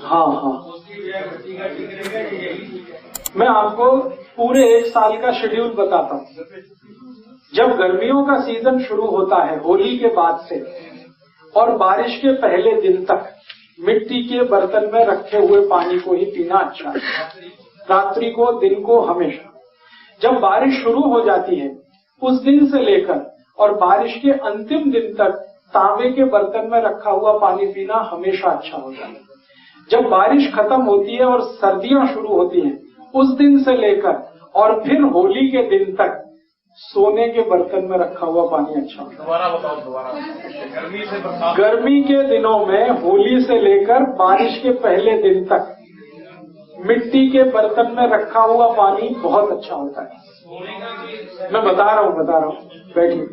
हाँ हाँ, मैं आपको पूरे 1 साल का शेड्यूल बताता हूँ। जब गर्मियों का सीजन शुरू होता है होली के बाद से और बारिश के पहले दिन तक मिट्टी के बर्तन में रखे हुए पानी को ही पीना अच्छा है, रात्रि को, दिन को, हमेशा। जब बारिश शुरू हो जाती है उस दिन से लेकर और बारिश के अंतिम दिन तक तांबे के बर्तन में रखा हुआ पानी पीना हमेशा अच्छा होता है। जब बारिश खत्म होती है और सर्दियां शुरू होती हैं उस दिन से लेकर और फिर होली के दिन तक सोने के बर्तन में रखा हुआ पानी अच्छा होता है। दोबारा बताओ, दोबारा। गर्मी से बरसात, गर्मी के दिनों में होली से लेकर बारिश के पहले दिन तक मिट्टी के बर्तन में रखा हुआ पानी बहुत अच्छा होता है। मैं बता रहा हूँ, बैठिए।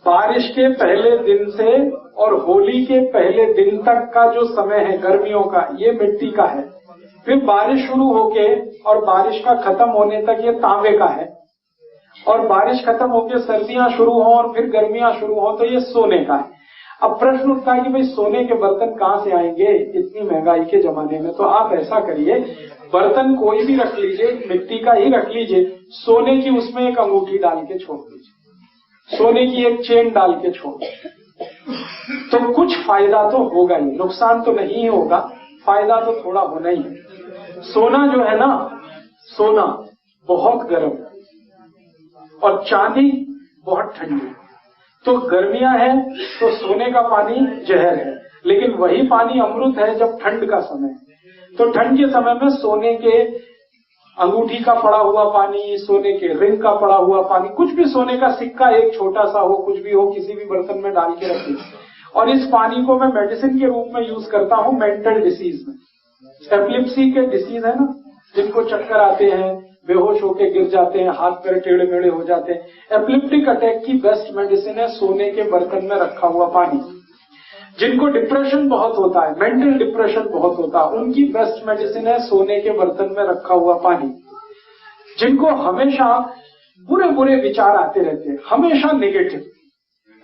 बारिश के पहले दिन से और होली के पहले दिन तक का जो समय है गर्मियों का, ये मिट्टी का है। फिर बारिश शुरू होके और बारिश का खत्म होने तक ये तांबे का है, और बारिश खत्म होके सर्दियां शुरू हो और फिर गर्मियां शुरू हो तो ये सोने का है। अब प्रश्न उठता है कि भाई सोने के बर्तन कहाँ से आएंगे इतनी महंगाई के जमाने में? तो आप ऐसा करिए, बर्तन कोई भी रख लीजिए, मिट्टी का ही रख लीजिए, सोने की उसमें एक अंगूठी डाल के छोड़ दीजिए, सोने की एक चेन डाल के छोड़ दीजिए, तो कुछ फायदा तो होगा ही, नुकसान तो नहीं होगा, फायदा तो थोड़ा होना ही है। सोना जो है ना, सोना बहुत गर्म और चांदी बहुत ठंडी। तो गर्मियां हैं तो सोने का पानी जहर है, लेकिन वही पानी अमृत है जब ठंड का समय। तो ठंड के समय में सोने के अंगूठी का पड़ा हुआ पानी, सोने के रिंग का पड़ा हुआ पानी, कुछ भी सोने का सिक्का एक छोटा सा हो, कुछ भी हो, किसी भी बर्तन में डाल के रखिए। और इस पानी को मैं मेडिसिन के रूप में यूज करता हूँ मेंटल डिसीज में। एपिलेप्सी के डिसीज है ना, जिनको चक्कर आते हैं, बेहोश होके गिर जाते हैं, हाथ पैर टेढ़े मेढ़े हो जाते हैं, एपिलेप्टिक अटैक की बेस्ट मेडिसिन है सोने के बर्तन में रखा हुआ पानी। जिनको डिप्रेशन बहुत होता है, मेंटल डिप्रेशन बहुत होता है, उनकी बेस्ट मेडिसिन है सोने के बर्तन में रखा हुआ पानी। जिनको हमेशा बुरे बुरे विचार आते रहते हैं, हमेशा नेगेटिव,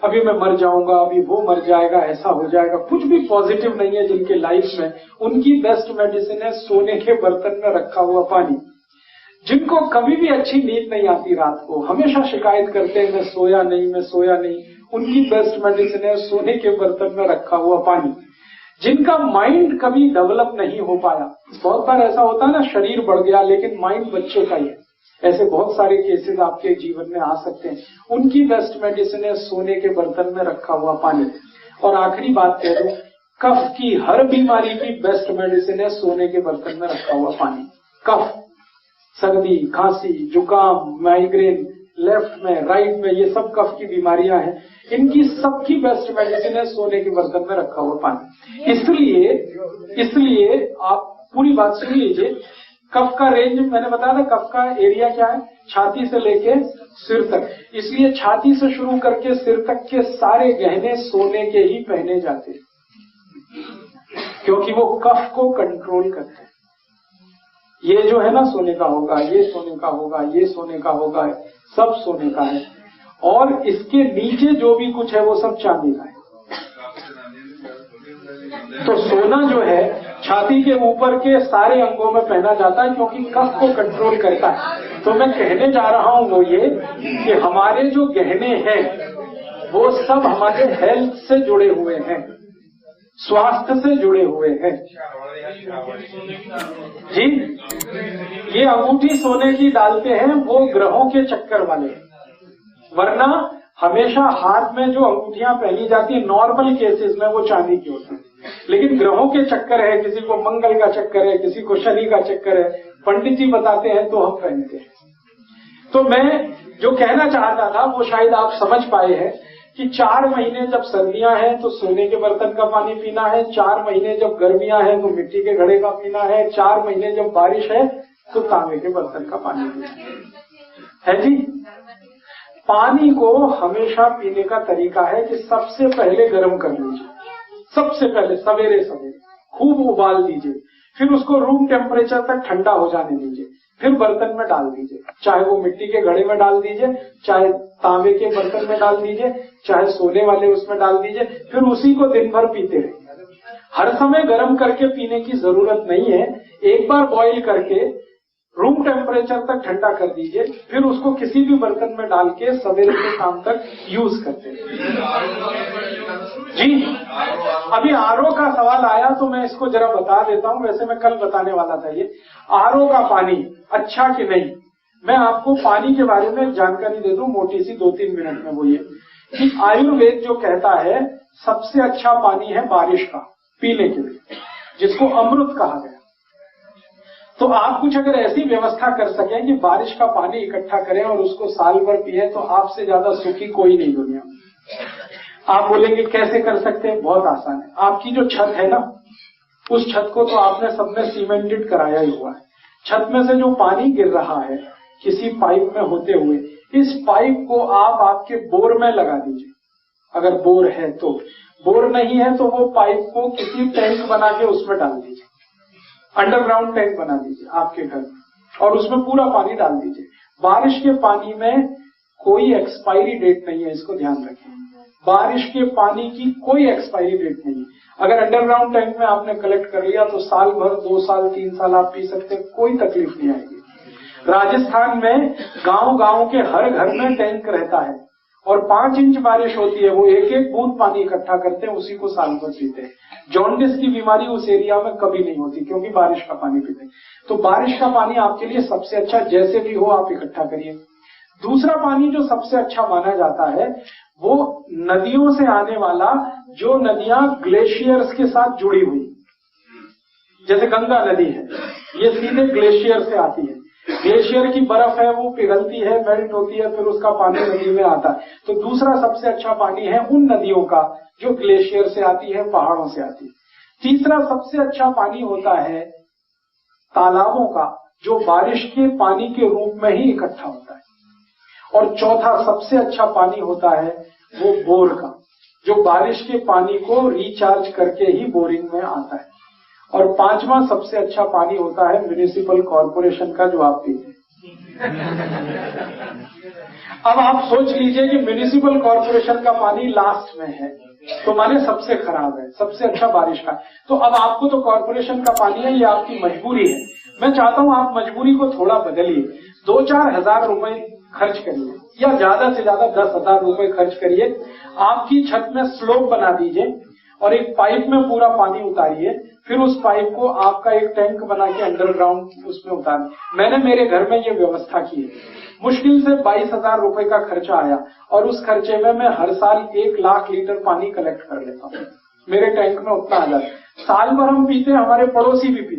अभी मैं मर जाऊंगा, अभी वो मर जाएगा, ऐसा हो जाएगा, कुछ भी पॉजिटिव नहीं है जिनके लाइफ में, उनकी बेस्ट मेडिसिन है सोने के बर्तन में रखा हुआ पानी। जिनको कभी भी अच्छी नींद नहीं आती, रात को हमेशा शिकायत करते हैं मैं सोया नहीं, उनकी बेस्ट मेडिसिन है सोने के बर्तन में रखा हुआ पानी। जिनका माइंड कभी डेवलप नहीं हो पाया, बहुत बार ऐसा होता है ना, शरीर बढ़ गया लेकिन माइंड बच्चे का ही है, ऐसे बहुत सारे केसेस आपके जीवन में आ सकते हैं, उनकी बेस्ट मेडिसिन है सोने के बर्तन में रखा हुआ पानी। और आखिरी बात कह दूं, कफ की हर बीमारी की बेस्ट मेडिसिन है सोने के बर्तन में रखा हुआ पानी। कफ, सर्दी, खांसी, जुकाम, माइग्रेन, लेफ्ट में, राइट में, ये सब कफ की बीमारियां हैं, इनकी सबकी बेस्ट मेडिसिन है सोने के बर्तन में रखा हुआ पानी। इसलिए आप पूरी बात सुन लीजिए। कफ का रेंज मैंने बताया था, कफ का एरिया क्या है, छाती से लेके सिर तक। इसलिए छाती से शुरू करके सिर तक के सारे गहने सोने के ही पहने जाते हैं, क्योंकि वो कफ को कंट्रोल करते हैं। ये जो है ना सोने का होगा, ये सोने का होगा, ये सोने का होगा, सब सोने का है। और इसके नीचे जो भी कुछ है वो सब चांदी का है। तो सोना जो है छाती के ऊपर के सारे अंगों में पहना जाता है, क्योंकि कफ को कंट्रोल करता है। तो मैं कहने जा रहा हूं वो ये कि हमारे जो गहने हैं वो सब हमारे हेल्थ से जुड़े हुए हैं, स्वास्थ्य से जुड़े हुए हैं जी। ये अंगूठी सोने की डालते हैं वो ग्रहों के चक्कर वाले, वरना हमेशा हाथ में जो अंगूठियां पहनी जाती है नॉर्मल केसेस में वो चांदी की होती है, लेकिन ग्रहों के चक्कर है, किसी को मंगल का चक्कर है, किसी को शनि का चक्कर है, पंडित जी बताते हैं तो हम पहनते हैं। तो मैं जो कहना चाहता था वो शायद आप समझ पाए हैं कि 4 महीने जब सर्दियां हैं तो सोने के बर्तन का पानी पीना है, 4 महीने जब गर्मियां हैं तो मिट्टी के घड़े का पीना है, 4 महीने जब बारिश है तो तांबे के बर्तन का पानी पीना है जी। पानी को हमेशा पीने का तरीका है कि सबसे पहले गर्म कर लीजिए, सबसे पहले सवेरे सवेरे खूब उबाल दीजिए, फिर उसको रूम टेम्परेचर तक ठंडा हो जाने दीजिए, फिर बर्तन में डाल दीजिए, चाहे वो मिट्टी के घड़े में डाल दीजिए, चाहे तांबे के बर्तन में डाल दीजिए, चाहे सोने वाले उसमें डाल दीजिए, फिर उसी को दिन भर पीते रहिए। हर समय गर्म करके पीने की जरूरत नहीं है, एक बार बॉईल करके रूम टेम्परेचर तक ठंडा कर दीजिए, फिर उसको किसी भी बर्तन में डाल के सवेरे से शाम तक यूज करते हैं। जी, अभी आरओ का सवाल आया तो मैं इसको जरा बता देता हूं, वैसे मैं कल बताने वाला था। ये आरओ का पानी अच्छा कि नहीं, मैं आपको पानी के बारे में जानकारी दे दूं मोटी सी, 2-3 मिनट में। वो ये कि आयुर्वेद जो कहता है सबसे अच्छा पानी है बारिश का पीने के लिए, जिसको अमृत कहा गया। तो आप कुछ अगर ऐसी व्यवस्था कर सकें कि बारिश का पानी इकट्ठा करें और उसको साल भर पिए, तो आपसे ज्यादा सुखी कोई नहीं दुनिया में। आप बोलेंगे कैसे कर सकते हैं? बहुत आसान है। आपकी जो छत है ना, उस छत को तो आपने सबने सीमेंटेड कराया ही हुआ है। छत में से जो पानी गिर रहा है किसी पाइप में होते हुए, इस पाइप को आप आपके बोर में लगा दीजिए, अगर बोर है तो। बोर नहीं है तो वो पाइप को किसी टैंक बना के उसमें डाल दीजिए, अंडरग्राउंड टैंक बना दीजिए आपके घर में, और उसमें पूरा पानी डाल दीजिए। बारिश के पानी में कोई एक्सपायरी डेट नहीं है, इसको ध्यान रखें। बारिश के पानी की कोई एक्सपायरी डेट नहीं है। अगर अंडरग्राउंड टैंक में आपने कलेक्ट कर लिया तो साल भर, 2 साल, 3 साल आप पी सकते, कोई तकलीफ नहीं आएगी। राजस्थान में गांव-गांव के हर घर में टैंक रहता है, और 5 इंच बारिश होती है, वो एक एक बूंद पानी इकट्ठा करते हैं, उसी को साल भर पीते हैं। जॉन्डिस की बीमारी उस एरिया में कभी नहीं होती, क्योंकि बारिश का पानी पीते हैं। तो बारिश का पानी आपके लिए सबसे अच्छा, जैसे भी हो आप इकट्ठा करिए। दूसरा पानी जो सबसे अच्छा माना जाता है वो नदियों से आने वाला, जो नदियां ग्लेशियर्स के साथ जुड़ी हुई, जैसे गंगा नदी है, ये सीधे ग्लेशियर से आती है। ग्लेशियर की बर्फ है, वो पिघलती है, मेल्ट होती है, फिर उसका पानी नदी में आता है। तो दूसरा सबसे अच्छा पानी है उन नदियों का जो ग्लेशियर से आती है, पहाड़ों से आती है। तीसरा सबसे अच्छा पानी होता है तालाबों का, जो बारिश के पानी के रूप में ही इकट्ठा होता है। और चौथा सबसे अच्छा पानी होता है वो बोर का, जो बारिश के पानी को रिचार्ज करके ही बोरिंग में आता है। और 5वां सबसे अच्छा पानी होता है म्युनिसिपल कॉर्पोरेशन का, जो आप पीते हैं। अब आप सोच लीजिए कि म्युनिसिपल कॉर्पोरेशन का पानी लास्ट में है, तो माने सबसे खराब है, सबसे अच्छा बारिश का। तो अब आपको तो कॉर्पोरेशन का पानी है, ये आपकी मजबूरी है। मैं चाहता हूं आप मजबूरी को थोड़ा बदलिए, 2-4 हजार रुपए खर्च करिए, या ज्यादा से ज्यादा 10,000 रुपए खर्च करिए। आपकी छत में स्लोप बना दीजिए और एक पाइप में पूरा पानी उतारिए, फिर उस पाइप को आपका एक टैंक बना के अंडरग्राउंड उसमें उतारिए। मैंने मेरे घर में ये व्यवस्था की है। मुश्किल से 22,000 रुपए का खर्चा आया, और उस खर्चे में मैं हर साल 1 लाख लीटर पानी कलेक्ट कर लेता हूँ। मेरे टैंक में उतना आ जाता है, साल भर हम पीते हैं, हमारे पड़ोसी भी पीते हैं।